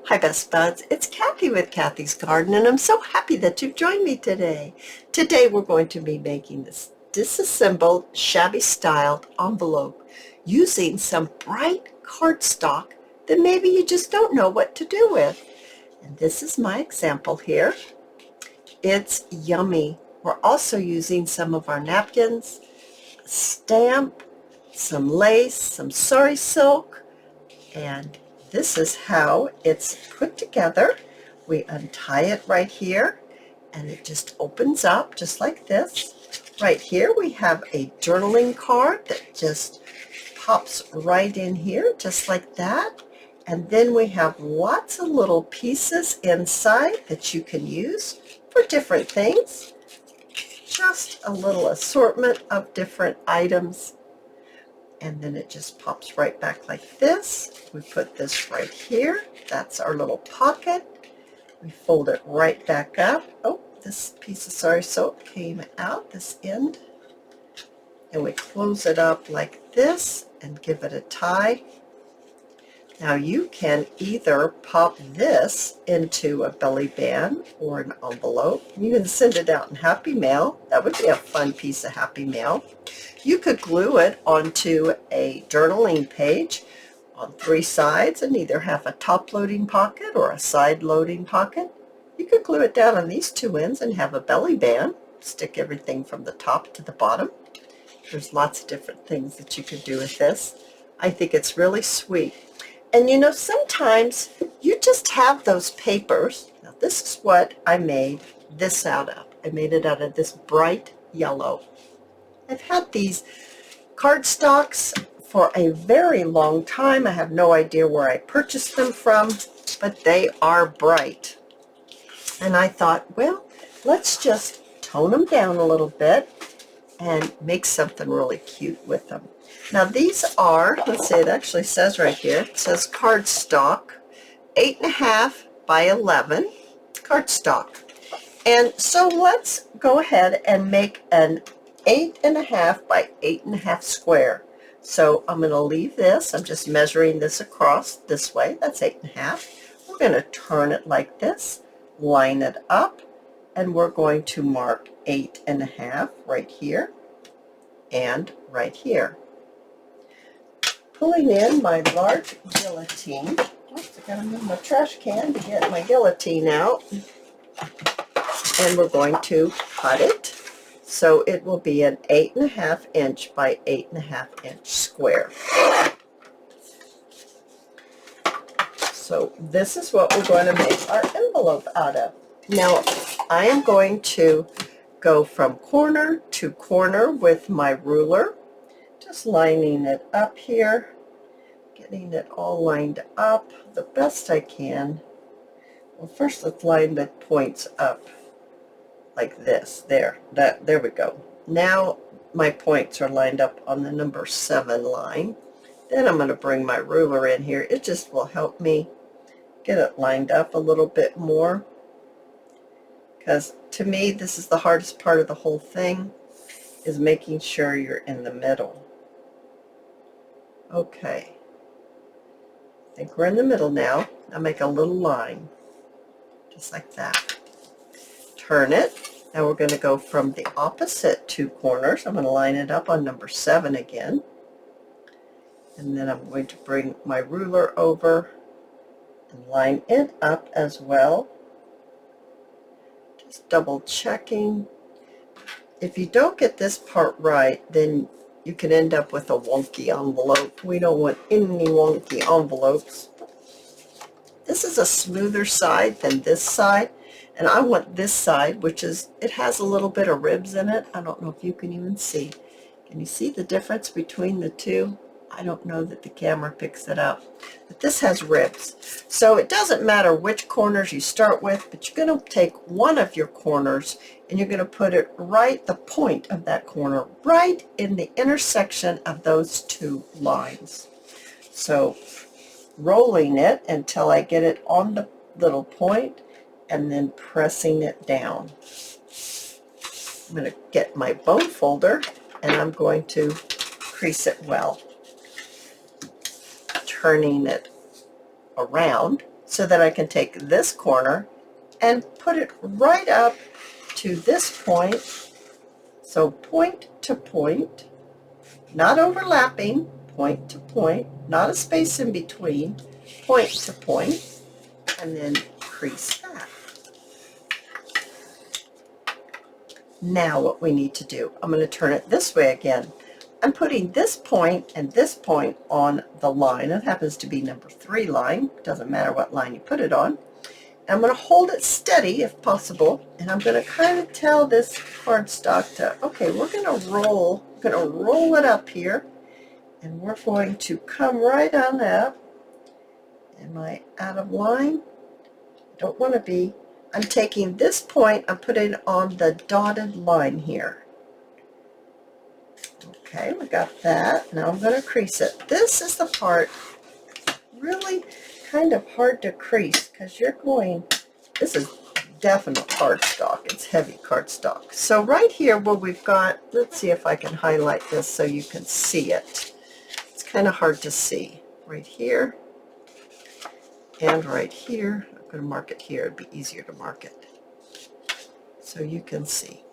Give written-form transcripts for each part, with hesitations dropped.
Hi Best Buds, it's Cathy with Cathy's Garden and I'm so happy that you've joined me today. Today we're going to be making this disassembled shabby styled envelope using some bright cardstock that maybe you just don't know what to do with. And this is my example here. It's yummy. We're also using some of our napkins, a stamp, some lace, some sari silk, and this is how it's put together. We untie it right here and it just opens up just like this. Right here we have a journaling card that just pops right in here just like that. And then we have lots of little pieces inside that you can use for different things. Just a little assortment of different items. And then it just pops right back like this. We put this right here. That's our little pocket. We fold it right back up. Oh, this piece of sari silk came out, this end. And we close it up like this and give it a tie. Now you can either pop this into a belly band or an envelope. You can send it out in Happy Mail. That would be a fun piece of Happy Mail. You could glue it onto a journaling page on 3 sides and either have a top loading pocket or a side loading pocket. You could glue it down on these 2 ends and have a belly band. Stick everything from the top to the bottom. There's lots of different things that you could do with this. I think it's really sweet. And you know, sometimes you just have those papers. Now this is what I made this out of. I made it out of this bright yellow. I've had these cardstocks for a very long time. I have no idea where I purchased them from, but they are bright. And I thought, well, let's just tone them down a little bit and make something really cute with them. Now these are, let's see, it actually says right here, it says cardstock, 8.5 by 11 cardstock. And so let's go ahead and make an 8.5 by 8.5 square. So I'm going to leave this, I'm just measuring this across this way, that's 8.5. We're going to turn it like this, line it up, and we're going to mark 8.5 right here and right here. Pulling in my large guillotine. Oops, I gotta move my trash can to get my guillotine out. And we're going to cut it. So it will be an 8.5 inch by 8.5 inch square. So this is what we're going to make our envelope out of. Now I am going to go from corner to corner with my ruler. Just lining it up here, getting it all lined up the best I can. Well, first let's line the points up like this. There we go. Now my points are lined up on the number 7 line. Then I'm going to bring my ruler in here. It just will help me get it lined up a little bit more, because to me this is the hardest part of the whole thing, is making sure you're in the middle. Okay, I think we're in the middle now. I'll make a little line, just like that. Turn it. Now we're going to go from the opposite 2 corners. I'm going to line it up on number 7 again. And then I'm going to bring my ruler over and line it up as well. Just double checking. If you don't get this part right, then you can end up with a wonky envelope. We don't want any wonky envelopes. This is a smoother side than this side, and I want this side, which is, it has a little bit of ribs in it. I don't know if you can even see. Can you see the difference between the two? I don't know that the camera picks it up, but this has ribs. So it doesn't matter which corners you start with, but you're going to take one of your corners and you're going to put it right, the point of that corner, right in the intersection of those 2 lines. So rolling it until I get it on the little point and then pressing it down. I'm going to get my bone folder and I'm going to crease it well, turning it around so that I can take this corner and put it right up to this point. So point to point, not overlapping, point to point, not a space in between, point to point, and then crease that. Now what we need to do, I'm going to turn it this way again. I'm putting this point and this point on the line. It happens to be number 3 line. Doesn't matter what line you put it on. I'm going to hold it steady if possible, and I'm going to kind of tell this cardstock to, okay, we're going to roll it up here, and we're going to come right on up. Am I out of line? I don't want to be. I'm taking this point, I'm putting it on the dotted line here. Okay, we got that. Now I'm going to crease it. This is the part really kind of hard to crease because this is definite cardstock. It's heavy cardstock. So right here where we've got, let's see if I can highlight this so you can see it. It's kind of hard to see. Right here and right here. I'm going to mark it here. It'd be easier to mark it so you can see.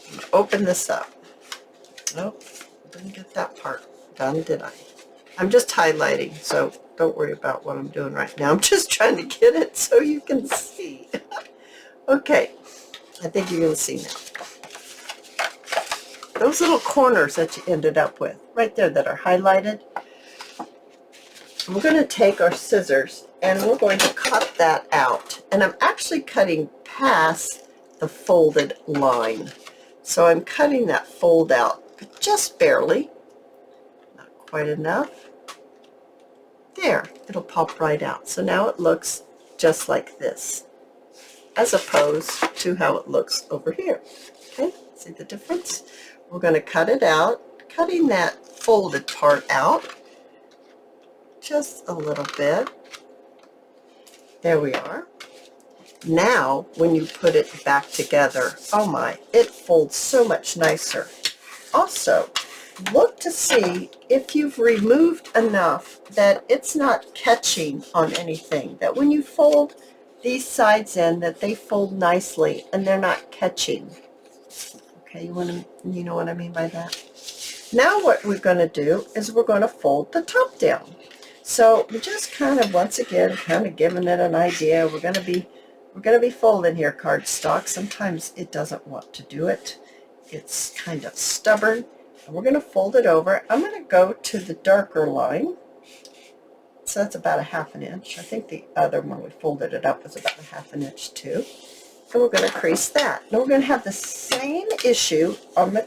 I'm going to open this up. Nope, didn't get that part done, did I? I'm just highlighting, so don't worry about what I'm doing right now. I'm just trying to get it so you can see. Okay, I think you're going to see now. Those little corners that you ended up with, right there that are highlighted, we're going to take our scissors and we're going to cut that out. And I'm actually cutting past the folded line. So I'm cutting that fold out, but just barely. Not quite enough. There, it'll pop right out. So now it looks just like this, as opposed to how it looks over here. Okay, see the difference? We're going to cut it out, cutting that folded part out just a little bit. There we are. Now, when you put it back together, oh my, it folds so much nicer. Also, look to see if you've removed enough that it's not catching on anything, that when you fold these sides in, that they fold nicely and they're not catching. Okay, you know what I mean by that? Now what we're going to do is we're going to fold the top down. So we're just kind of, once again, kind of giving it an idea. We're going to be folding here cardstock. Sometimes it doesn't want to do it. It's kind of stubborn. And we're going to fold it over. I'm going to go to the darker line. So that's about 1/2 inch. I think the other one we folded it up was about 1/2 inch too. And we're going to crease that. Now we're going to have the same issue on the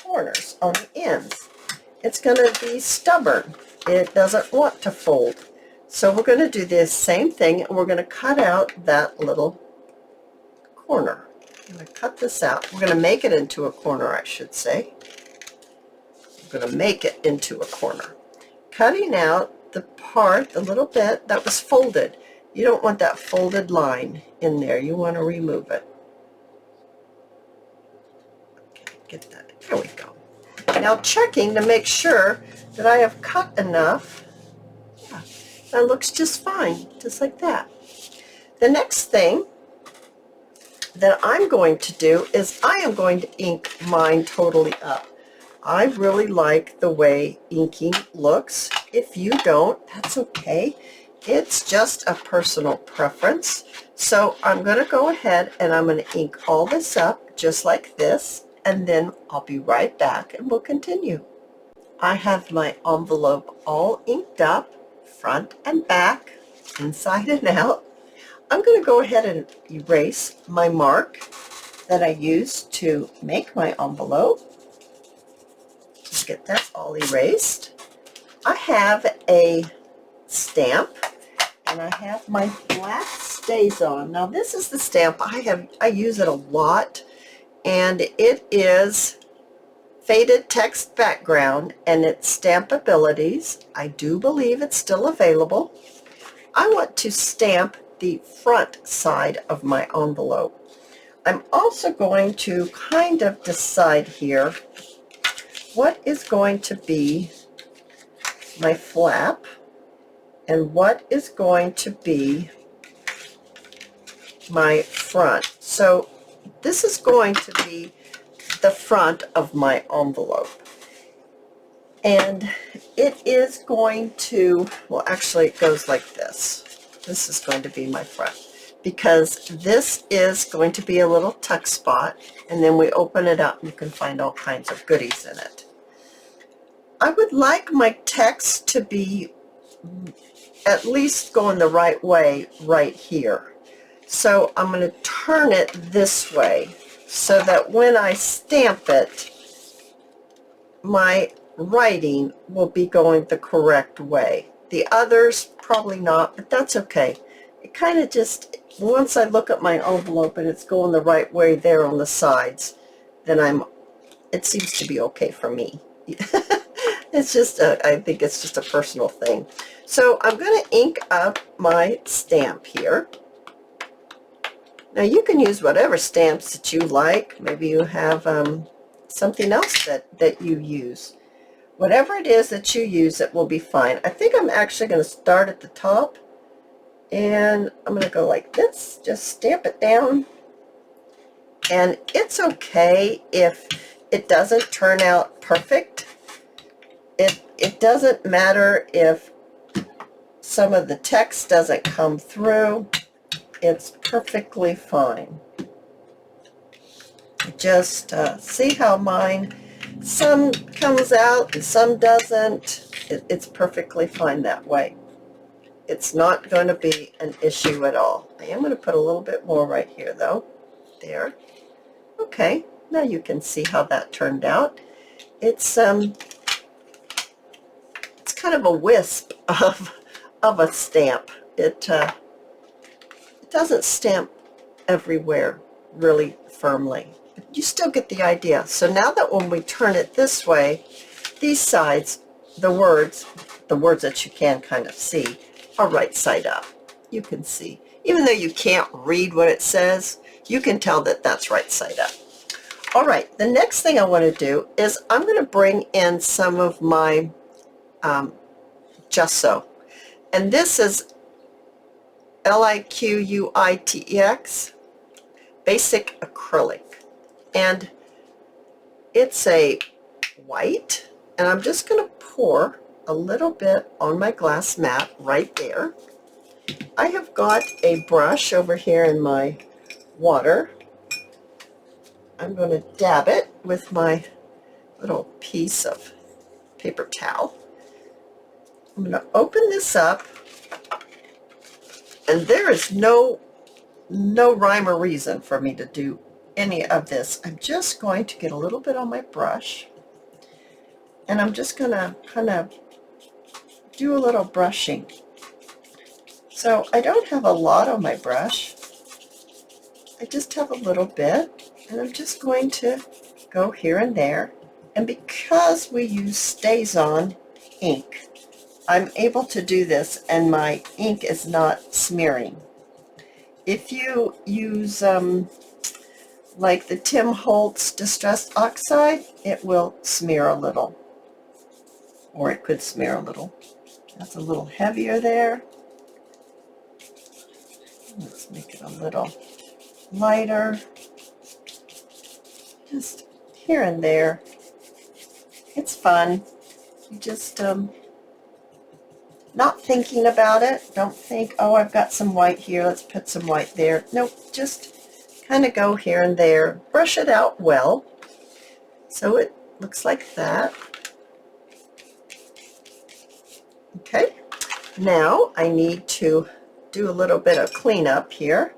corners, on the ends. It's going to be stubborn. It doesn't want to fold. So we're going to do the same thing, and we're going to cut out that little corner. I'm going to cut this out. We're going to make it into a corner, I should say. I'm going to make it into a corner. Cutting out the part, the little bit that was folded. You don't want that folded line in there. You want to remove it. Okay, get that. There we go. Now checking to make sure that I have cut enough. Yeah, that looks just fine, just like that. The next thing that I'm going to do is I am going to ink mine totally up. I really like the way inking looks. If you don't, that's okay. It's just a personal preference. So I'm going to go ahead and I'm going to ink all this up just like this, and then I'll be right back and we'll continue. I have my envelope all inked up, front and back, inside and out. I'm going to go ahead and erase my mark that I used to make my envelope. Just get that all erased. I have a stamp and I have my black StazOn. Now this is the stamp I use it a lot, and it is faded text background and its stampabilities. I do believe it's still available. I want to stamp the front side of my envelope. I'm also going to kind of decide here what is going to be my flap. and what is going to be my front. So this is going to be the front of my envelope. And it is going to, well, actually it goes like this. This is going to be my front, because this is going to be a little tuck spot, and then we open it up and you can find all kinds of goodies in it. I would like my text to be at least going the right way right here. So I'm going to turn it this way so that when I stamp it, my writing will be going the correct way. The others, probably not, but that's okay. It kind of just, once I look at my envelope and it's going the right way there on the sides, then it seems to be okay for me. It's just, I think it's just a personal thing. So I'm going to ink up my stamp here. Now you can use whatever stamps that you like. Maybe you have something else that you use. Whatever it is that you use, it will be fine. I think I'm actually going to start at the top, and I'm going to go like this, just stamp it down. And it's okay if it doesn't turn out perfect. It doesn't matter if some of the text doesn't come through. It's perfectly fine. Just see how mine, some comes out and some doesn't. It's perfectly fine that way. It's not going to be an issue at all. I am going to put a little bit more right here though. There. Okay, now you can see how that turned out. It's kind of a wisp of a stamp. It doesn't stamp everywhere really firmly. But you still get the idea. So now that when we turn it this way, these sides, the words that you can kind of see, are right side up. You can see. Even though you can't read what it says, you can tell that that's right side up. All right, the next thing I want to do is I'm going to bring in some of my gesso. And this is Liquitex Basic Acrylic. And it's a white, and I'm just going to pour a little bit on my glass mat right there. I have got a brush over here in my water. I'm going to dab it with my little piece of paper towel. I'm going to open this up, and there is no rhyme or reason for me to do any of this. I'm just going to get a little bit on my brush, and I'm just going to kind of do a little brushing. So I don't have a lot on my brush. I just have a little bit, and I'm just going to go here and there. And because we use StazOn ink, I'm able to do this and my ink is not smearing. If you use like the Tim Holtz Distressed Oxide, it will smear a little, or it could smear a little. That's a little heavier there. Let's make it a little lighter. Just here and there. It's fun. You just not thinking about it. Don't think, oh, I've got some white here, let's put some white there. Nope, just kind of go here and there. Brush it out well. So it looks like that. Okay, now I need to do a little bit of cleanup here.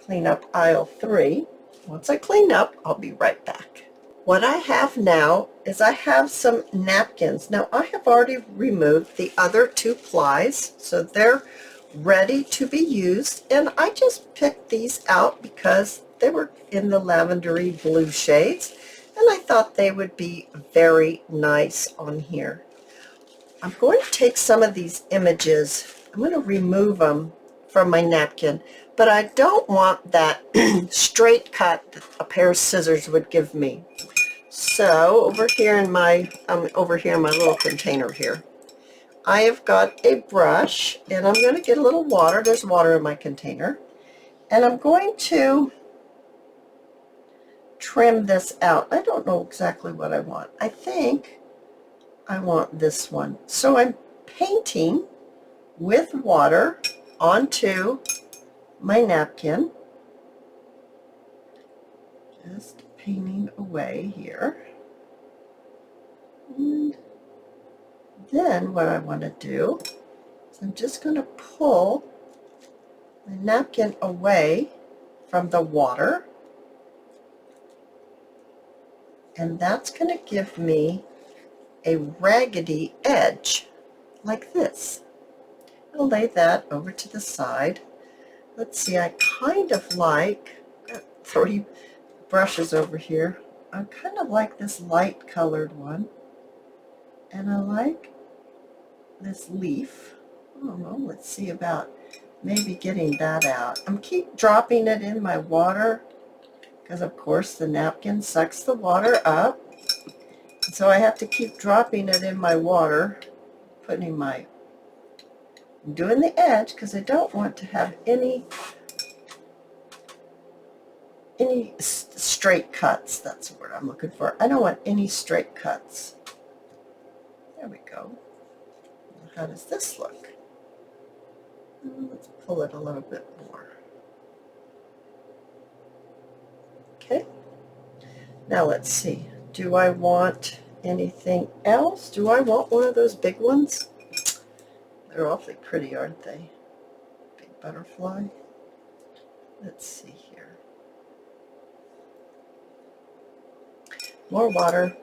Clean up aisle 3. Once I clean up, I'll be right back. What I have now is I have some napkins. Now I have already removed the other 2 plies, so they're ready to be used, and I just picked these out because they were in the lavendery blue shades, and I thought they would be very nice on here. I'm going to take some of these images, I'm going to remove them from my napkin, but I don't want that straight cut that a pair of scissors would give me. So over here in my little container here, I have got a brush, and I'm going to get a little water. There's water in my container. And I'm going to trim this out. I don't know exactly what I want. I think I want this one. So I'm painting with water onto my napkin. Just painting away here. And then what I want to do is I'm just going to pull my napkin away from the water, and that's going to give me a raggedy edge like this. I'll lay that over to the side. Let's see, I kind of like, got 3 brushes over here. I kind of like this light colored one, and I like this leaf. I don't know, let's see about maybe getting that out. I'm keep dropping it in my water because of course the napkin sucks the water up. And so I have to keep dropping it in my water, doing the edge because I don't want to have any straight cuts. That's the word I'm looking for. I don't want any straight cuts. There we go. How does this look? Let's pull it a little bit more. Okay. Now let's see. Do I want anything else? Do I want one of those big ones? They're awfully pretty, aren't they? Big butterfly. Let's see here. More water.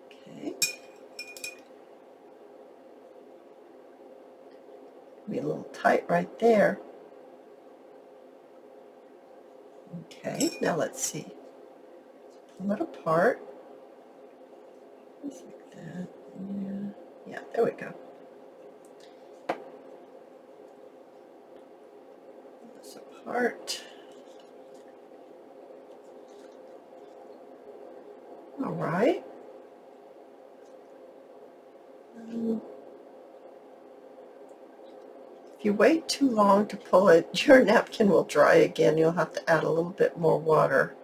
Okay. Be a little tight right there. Okay, now let's see. Pull it apart. Just like that. Yeah, there we go. Pull this apart. All right. If you wait too long to pull it, your napkin will dry again. You'll have to add a little bit more water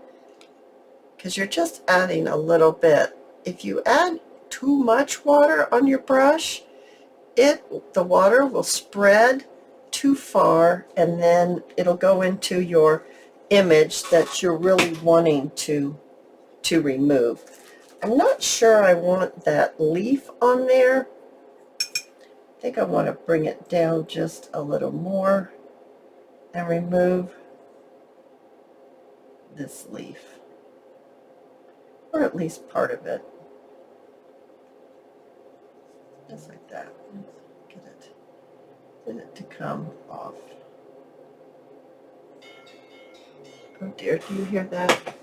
because you're just adding a little bit. If you add too much water on your brush, the water will spread too far, and then it'll go into your image that you're really wanting to remove. I'm not sure I want that leaf on there. I think I want to bring it down just a little more and remove this leaf, or at least part of it. Just like that. Get it to come off. Oh dear, do you hear that?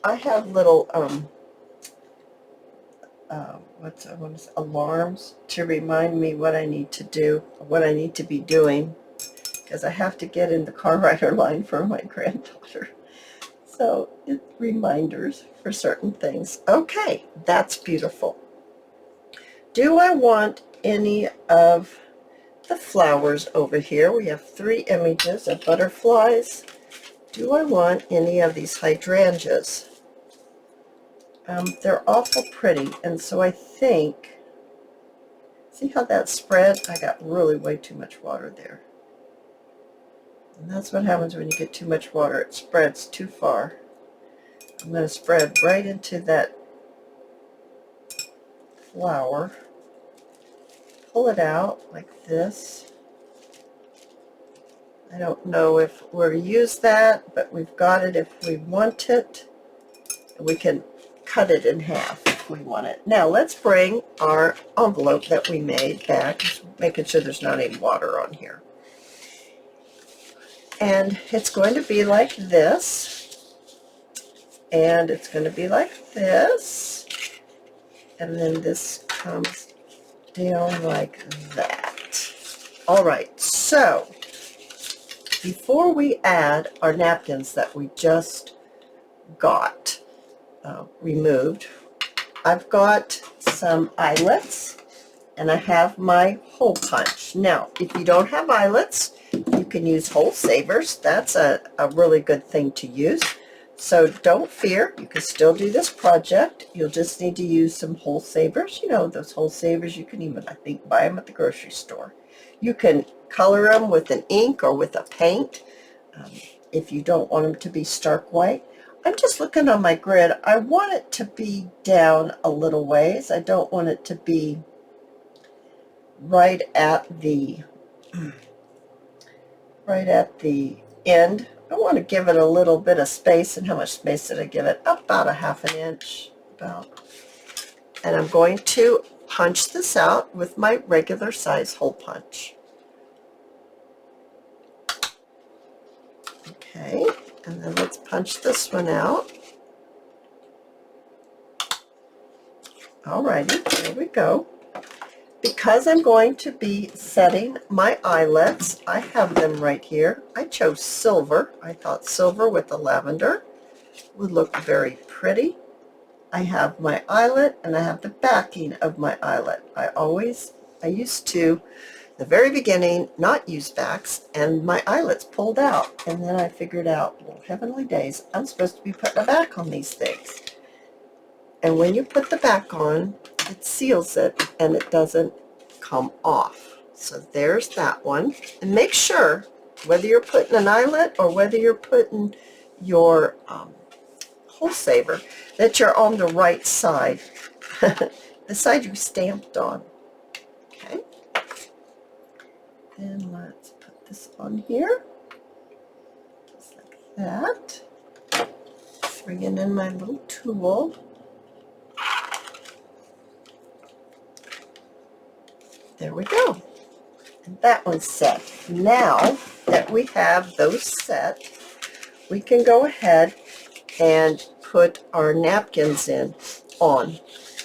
I have little alarms to remind me what I need to do, what I need to be doing, because I have to get in the car rider line for my granddaughter. So it's reminders for certain things. Okay, that's beautiful. Do I want any of the flowers over here? We have 3 images of butterflies. Do I want any of these hydrangeas? They're awful pretty, and so I think, see how that spread? I got really way too much water there. And that's what happens when you get too much water. It spreads too far. I'm going to spread right into that flower. Pull it out like this. I don't know if we're to use that, but we've got it if we want it. We can cut it in half if we want it. Now let's bring our envelope that we made back, making sure there's not any water on here. And it's going to be like this, and it's going to be like this, and then this comes down like that. All right, so before we add our napkins that we just got removed, I've got some eyelets, and I have my hole punch. Now, if you don't have eyelets, you can use hole savers. That's a really good thing to use. So don't fear, you can still do this project. You'll just need to use some hole savers. You know, those hole savers, you can even, I think, buy them at the grocery store. You can color them with an ink or with a paint if you don't want them to be stark white. I'm just looking on my grid. I want it to be down a little ways. I don't want it to be right at the end. I want to give it a little bit of space. And how much space did I give it? About a ½ an inch. And I'm going to punch this out with my regular size hole punch. Okay, and then let's punch this one out. Alrighty, there we go. Because I'm going to be setting my eyelets, I have them right here. I chose silver. I thought silver with the lavender would look very pretty. I have my eyelet and I have the backing of my eyelet. I used to, the very beginning, not use backs, and my eyelets pulled out. And then I figured out, well, heavenly days, I'm supposed to be putting a back on these things. And when you put the back on, it seals it and it doesn't come off. So there's that one. And make sure, whether you're putting an eyelet or whether you're putting your hole saver, that you're on the right side, the side you stamped on. Okay. Then let's put this on here, just like that. Bringing in my little tool. There we go. And that one's set. Now that we have those set, we can go ahead and put our napkins on.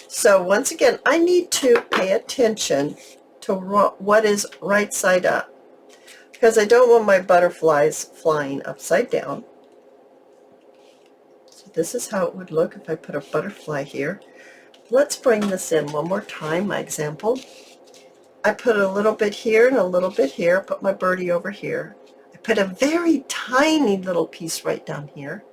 So once again, I need to pay attention to what is right side up, because I don't want my butterflies flying upside down. So this is how it would look if I put a butterfly here. Let's bring this in one more time, my example. I put a little bit here and a little bit here, put my birdie over here. I put a very tiny little piece right down here.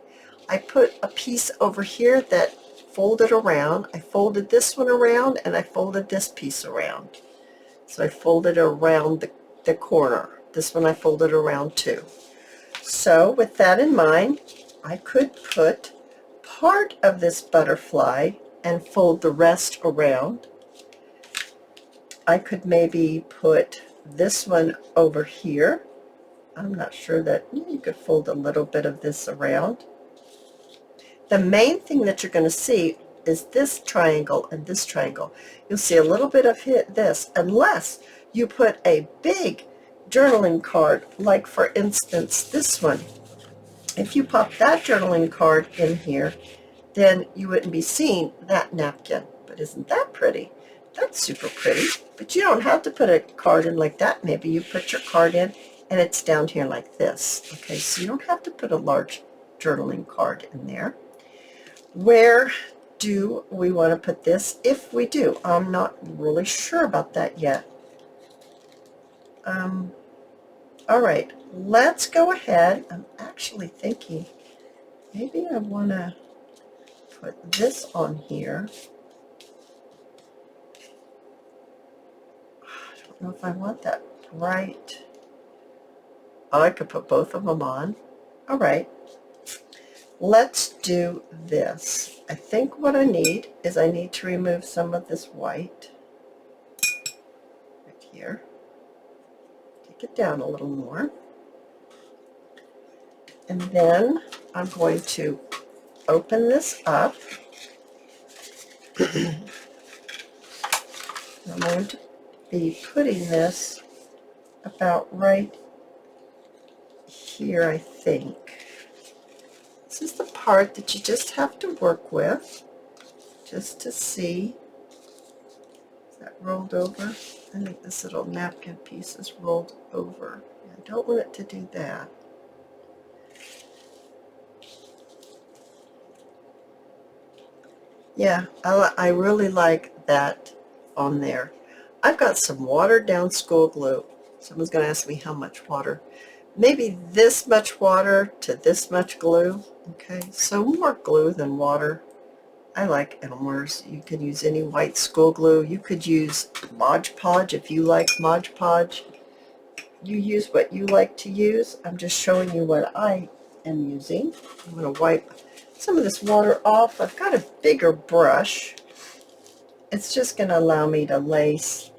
I put a piece over here that folded around. I folded this one around and I folded this piece around. So I folded around the corner. This one I folded around too. So with that in mind, I could put part of this butterfly and fold the rest around. I could maybe put this one over here. I'm not sure that you could fold a little bit of this around. The main thing that you're going to see is this triangle and this triangle. You'll see a little bit of this, unless you put a big journaling card, like for instance this one. If you pop that journaling card in here, then you wouldn't be seeing that napkin. But isn't that pretty? That's super pretty. But you don't have to put a card in like that. Maybe you put your card in and it's down here like this. Okay, so you don't have to put a large journaling card in there. Where do we want to put this? If we do, I'm not really sure about that yet. All right, let's go ahead. I'm actually thinking maybe I want to put this on here. I don't know if I want that right. Oh, I could put both of them on. All right, let's do this. I think what I need is I need to remove some of this white right here. Take it down a little more. And then I'm going to open this up. I'm going to be putting this about right here, I think. This is the part that you just have to work with, just to see. Is that rolled over? I think this little napkin piece is rolled over. I don't want it to do that. Yeah, I really like that on there. I've got some watered down school glue. Someone's going to ask me how much water. Maybe this much water to this much glue. Okay, so more glue than water. I like Elmer's. You can use any white school glue. You could use Mod Podge if you like Mod Podge. You use what you like to use. I'm just showing you what I am using. I'm going to wipe some of this water off. I've got a bigger brush. It's just going to allow me to lace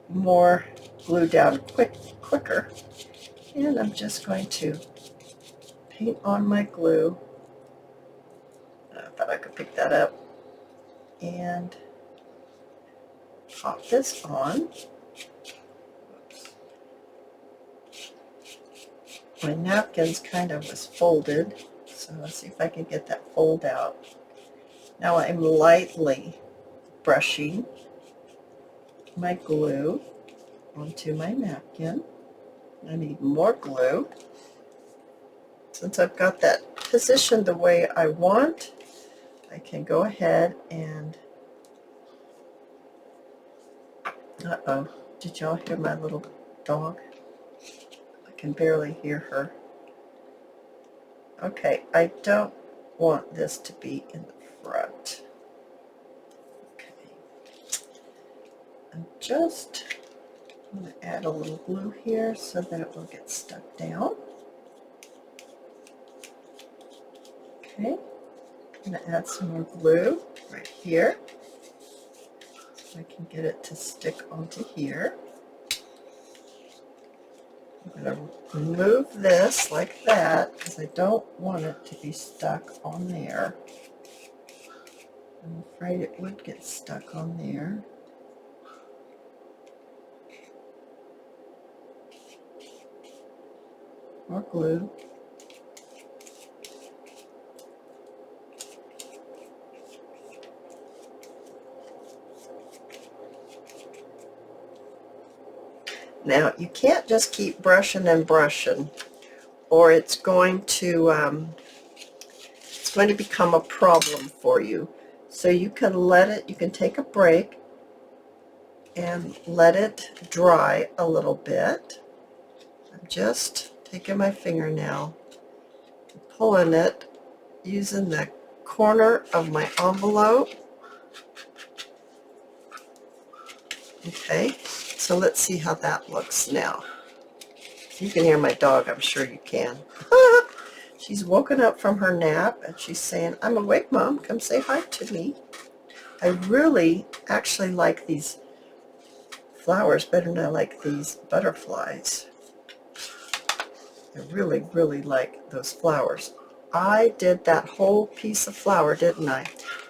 more glue down quicker. And I'm just going to paint on my glue. I thought I could pick that up. And pop this on. My napkins kind of was folded, so let's see if I can get that fold out. Now I'm lightly brushing my glue onto my napkin. I need more glue. Since I've got that positioned the way I want, I can go ahead and, uh-oh, did y'all hear my little dog? I can barely hear her. Okay, I don't want this to be in the front. Okay, I'm just going to add a little glue here so that it will get stuck down. Okay, I'm going to add some more glue right here so I can get it to stick onto here. I'm going to remove this like that because I don't want it to be stuck on there. I'm afraid it would get stuck on there. More glue. Now you can't just keep brushing and brushing, or it's going to become a problem for you. So you can let it. You can take a break and let it dry a little bit. I'm just taking my fingernail, pulling it using the corner of my envelope. Okay, so let's see how that looks now. You can hear my dog, I'm sure you can. She's woken up from her nap and she's saying, "I'm awake, Mom, come say hi to me." I really actually like these flowers better than I like these butterflies. I really, really like those flowers. I did that whole piece of flower, didn't I?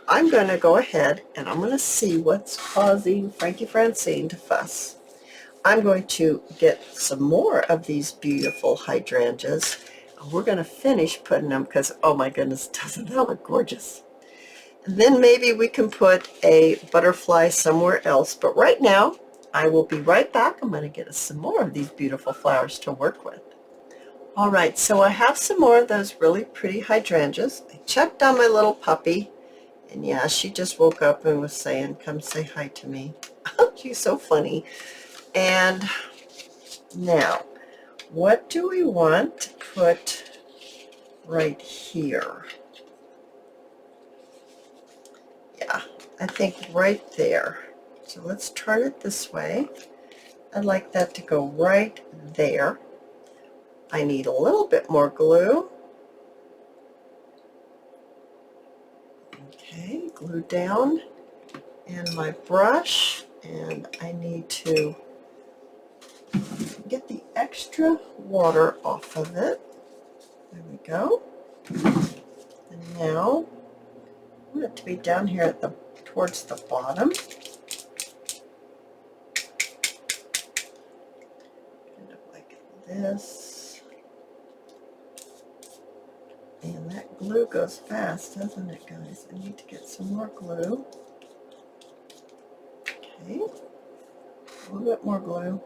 I'm going to go ahead and I'm going to see what's causing Frankie Francine to fuss. I'm going to get some more of these beautiful hydrangeas. We're going to finish putting them because, oh my goodness, doesn't that look gorgeous? And then maybe we can put a butterfly somewhere else. But right now, I will be right back. I'm going to get us some more of these beautiful flowers to work with. All right, so I have some more of those really pretty hydrangeas. I checked on my little puppy. And yeah, she just woke up and was saying, "Come say hi to me." She's so funny. And now, what do we want to put right here? Yeah, I think right there. So let's turn it this way. I'd like that to go right there. I need a little bit more glue. Okay, glue down and my brush, and I need to get the extra water off of it. There we go. And now I want it to be down here at towards the bottom. Kind of like this. And that glue goes fast, doesn't it, guys? I need to get some more glue. Okay, a little bit more glue.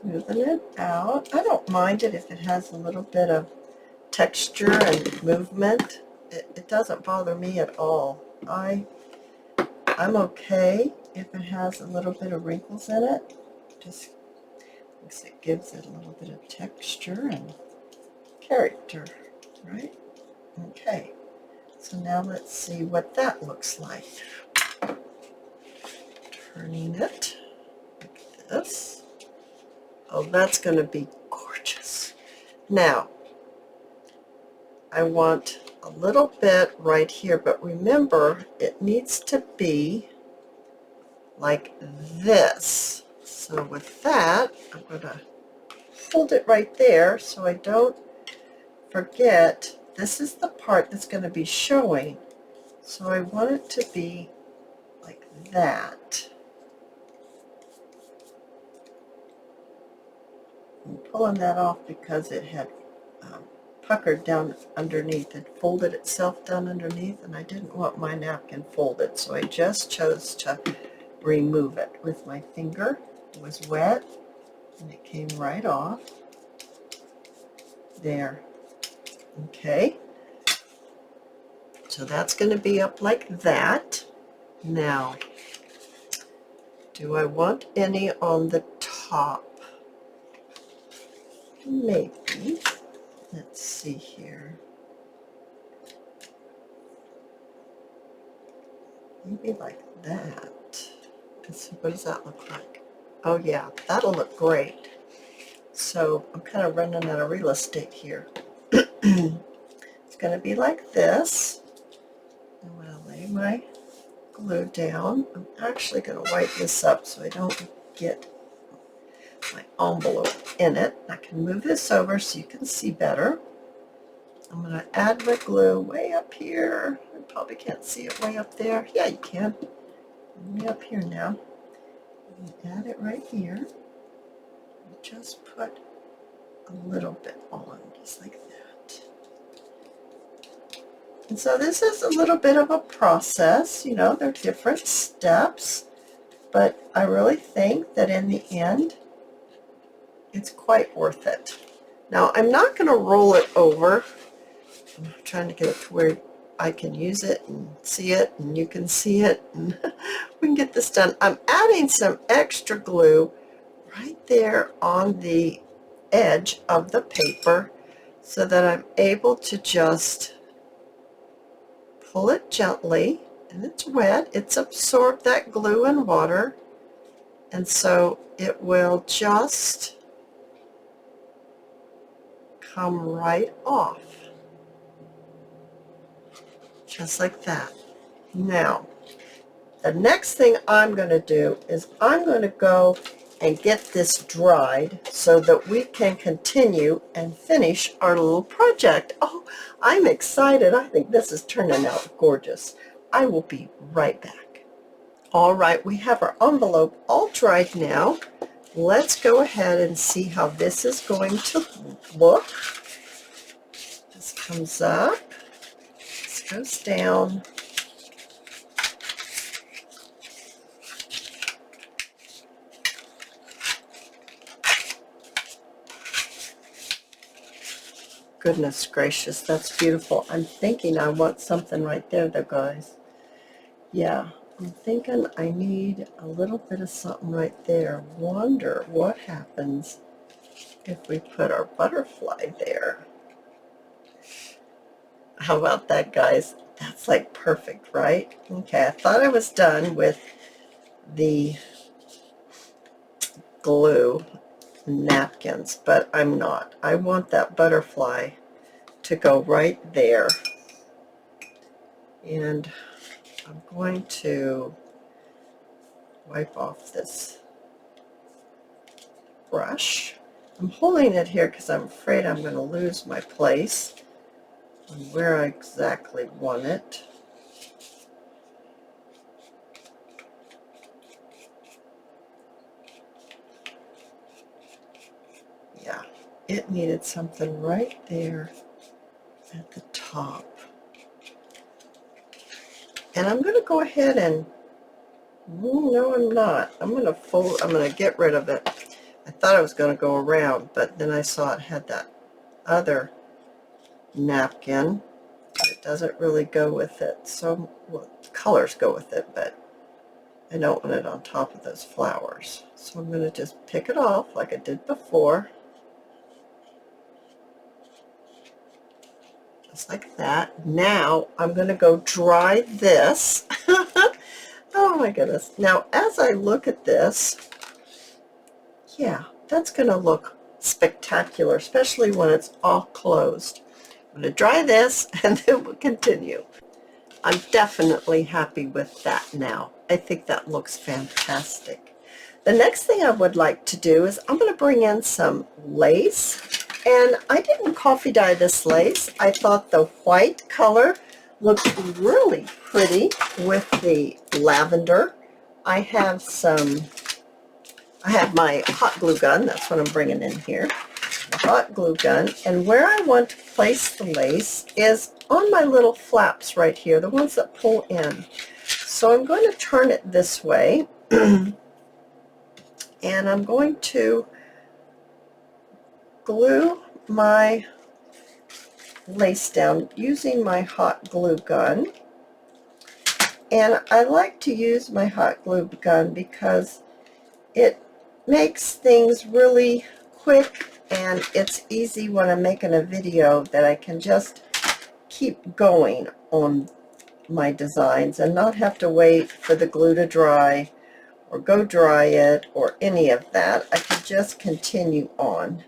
Smoothing it out. I don't mind it if it has a little bit of texture and movement. It doesn't bother me at all. I'm okay if it has a little bit of wrinkles in it. Just because it gives it a little bit of texture and character, right? Okay, so now let's see what that looks like. Turning it like this. Oh, that's going to be gorgeous. Now, I want a little bit right here, but remember, it needs to be like this. So with that, I'm going to hold it right there so I don't forget. This is the part that's going to be showing. So I want it to be like that. I'm pulling that off because it had puckered down underneath. It folded itself down underneath, and I didn't want my napkin folded, so I just chose to remove it with my finger. It was wet, and it came right off. There. Okay. So that's going to be up like that. Now, do I want any on the top? Maybe. Let's see here. Maybe like that. Let's see, what does that look like? Oh yeah, that'll look great. So I'm kind of running out of real estate here. It's going to be like this. I'm going to lay my glue down. I'm actually going to wipe this up so I don't get my envelope in it. I can move this over so you can see better. I'm going to add my glue way up here. You probably can't see it way up there. Yeah, you can. Way up here now. Add it right here. Just put a little bit on, just like that. And so this is a little bit of a process. You know, they're different steps, but I really think that in the end, it's quite worth it. Now, I'm not going to roll it over. I'm trying to get it to where I can use it and see it, and you can see it, and we can get this done. I'm adding some extra glue right there on the edge of the paper so that I'm able to just pull it gently, and it's wet. It's absorbed that glue and water, and so it will just come right off, just like that. Now, the next thing I'm going to do is I'm going to go and get this dried so that we can continue and finish our little project. Oh, I'm excited. I think this is turning out gorgeous. I will be right back. All right, we have our envelope all dried now. Let's go ahead and see how this is going to look. This comes up, this goes down. Goodness gracious, that's beautiful. I'm thinking I want something right there though, guys. Yeah, I'm thinking I need a little bit of something right there. Wonder what happens if we put our butterfly there. How about that, guys? That's like perfect, right? Okay, I thought I was done with the glue napkins, but I'm not. I want that butterfly to go right there. And I'm going to wipe off this brush. I'm holding it here because I'm afraid I'm going to lose my place on where I exactly want it. Yeah, it needed something right there at the top. And I'm going to go ahead and, no I'm not. I'm going to get rid of it. I thought I was going to go around, but then I saw it had that other napkin. It doesn't really go with it. So, well, the colors go with it, but I don't want it on top of those flowers. So I'm going to just pick it off like I did before. Just like that. Now I'm going to go dry this. Oh my goodness. Now as I look at this, yeah, that's going to look spectacular, especially when it's all closed. I'm going to dry this and then we'll continue. I'm definitely happy with that now. I think that looks fantastic. The next thing I would like to do is I'm going to bring in some lace. And I didn't coffee dye this lace. I thought the white color looked really pretty with the lavender. I have my hot glue gun. That's what I'm bringing in here. Hot glue gun, and where I want to place the lace is on my little flaps right here, the ones that pull in. So I'm going to turn it this way and I'm going to glue my lace down using my hot glue gun. And I like to use my hot glue gun because it makes things really quick, and it's easy when I'm making a video that I can just keep going on my designs and not have to wait for the glue to dry or go dry it or any of that. I can just continue on.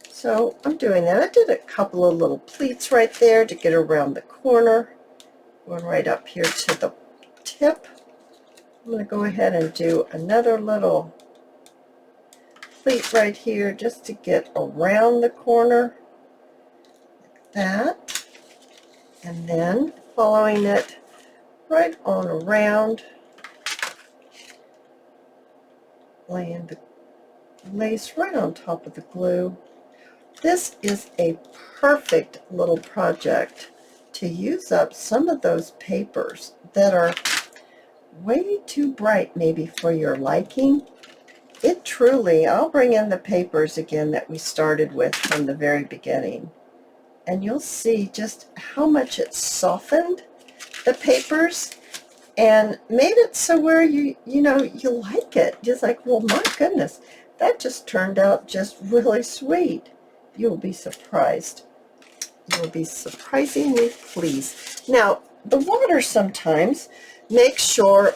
So I'm doing that. I did a couple of little pleats right there to get around the corner, going right up here to the tip. I'm going to go ahead and do another little pleat right here just to get around the corner like that, and then following it right on around, laying the lace right on top of the glue. This is a perfect little project to use up some of those papers that are way too bright maybe for your liking. It truly, I'll bring in the papers again that we started with from the very beginning, and you'll see just how much it softened the papers and made it so where you like it. Just like, well, my goodness, that just turned out just really sweet. You'll be surprised. You'll be surprisingly pleased. Now, the water sometimes makes your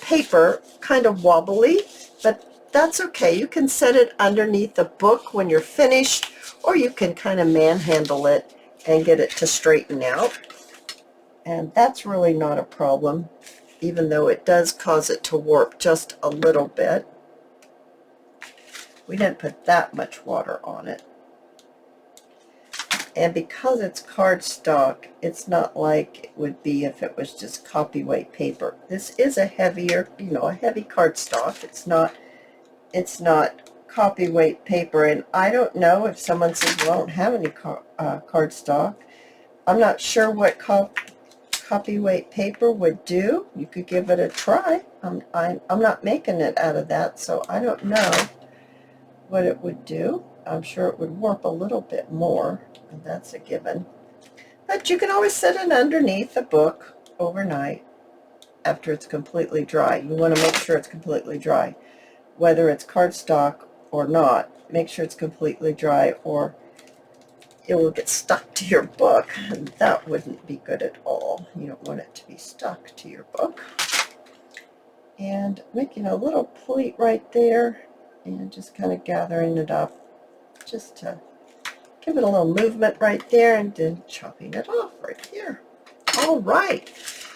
paper kind of wobbly, but that's okay. You can set it underneath the book when you're finished, or you can kind of manhandle it and get it to straighten out. And that's really not a problem, even though it does cause it to warp just a little bit. We didn't put that much water on it. And because it's cardstock, it's not like it would be if it was just copyweight paper. This is a heavier, a heavy cardstock. It's not copyweight paper, and I don't know if someone says, well, I don't have any cardstock. I'm not sure what copyweight paper would do. You could give it a try. I'm not making it out of that, so I don't know what it would do. I'm sure it would warp a little bit more, and that's a given. But you can always set it underneath a book overnight after it's completely dry. You want to make sure it's completely dry. Whether it's cardstock or not, make sure it's completely dry, or it will get stuck to your book, and that wouldn't be good at all. You don't want it to be stuck to your book. And making a little pleat right there and just kind of gathering it up just to give it a little movement right there, and then chopping it off right here. All right,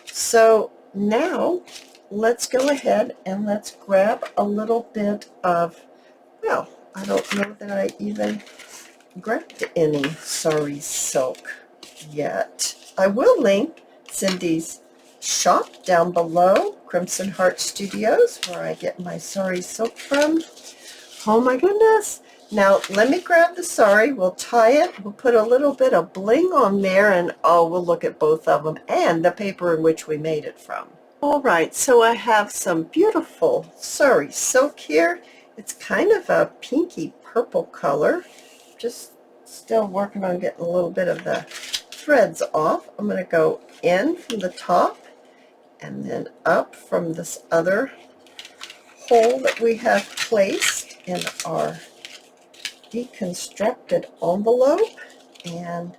so now let's go ahead and let's grab a little bit of, well, I don't know that I even grabbed any sari silk yet. I will link Cindy's shop down below, Crimson Heart Studios, where I get my sari silk from. Oh my goodness. Now let me grab the sari, we'll tie it, we'll put a little bit of bling on there, and we'll look at both of them and the paper in which we made it from. All right, so I have some beautiful sari silk here. It's kind of a pinky purple color. Just still working on getting a little bit of the threads off. I'm going to go in from the top and then up from this other hole that we have placed in our deconstructed envelope. And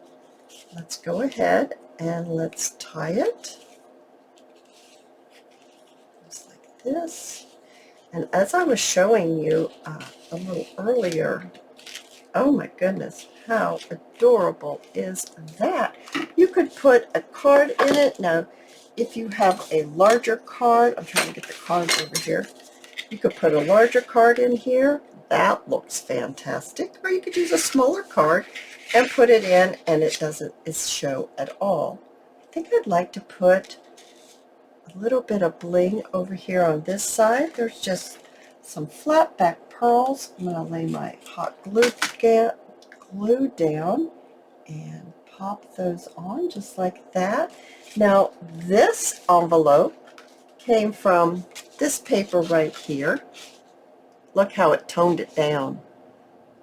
let's go ahead and let's tie it just like this. And as I was showing you a little earlier, oh my goodness, how adorable is that? You could put a card in it. Now, if you have a larger card, I'm trying to get the cards over here. You could put a larger card in here. That looks fantastic. Or you could use a smaller card and put it in, and it doesn't show at all. I think I'd like to put a little bit of bling over here on this side. There's just some flat back pearls. I'm going to lay my hot glue down and pop those on just like that. Now this envelope came from this paper right here. Look how it toned it down.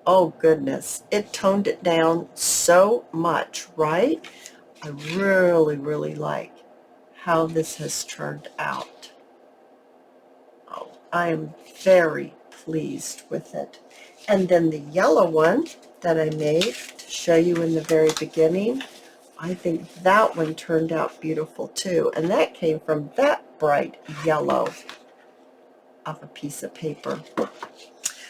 Oh goodness, it toned it down so much, right? I really like how this has turned out. Oh, I am very pleased with it. And then the yellow one that I made to show you in the very beginning, I think that one turned out beautiful too. And that came from that bright yellow of a piece of paper.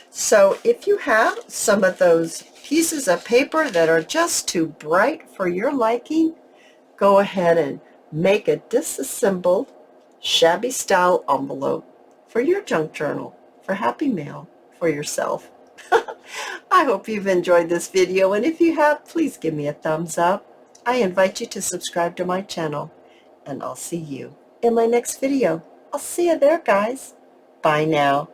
So if you have some of those pieces of paper that are just too bright for your liking, go ahead and make a disassembled shabby style envelope for your junk journal, for Happy Mail, for yourself. I hope you've enjoyed this video, and if you have, please give me a thumbs up. I invite you to subscribe to my channel, and I'll see you in my next video. I'll see you there, guys. Bye now.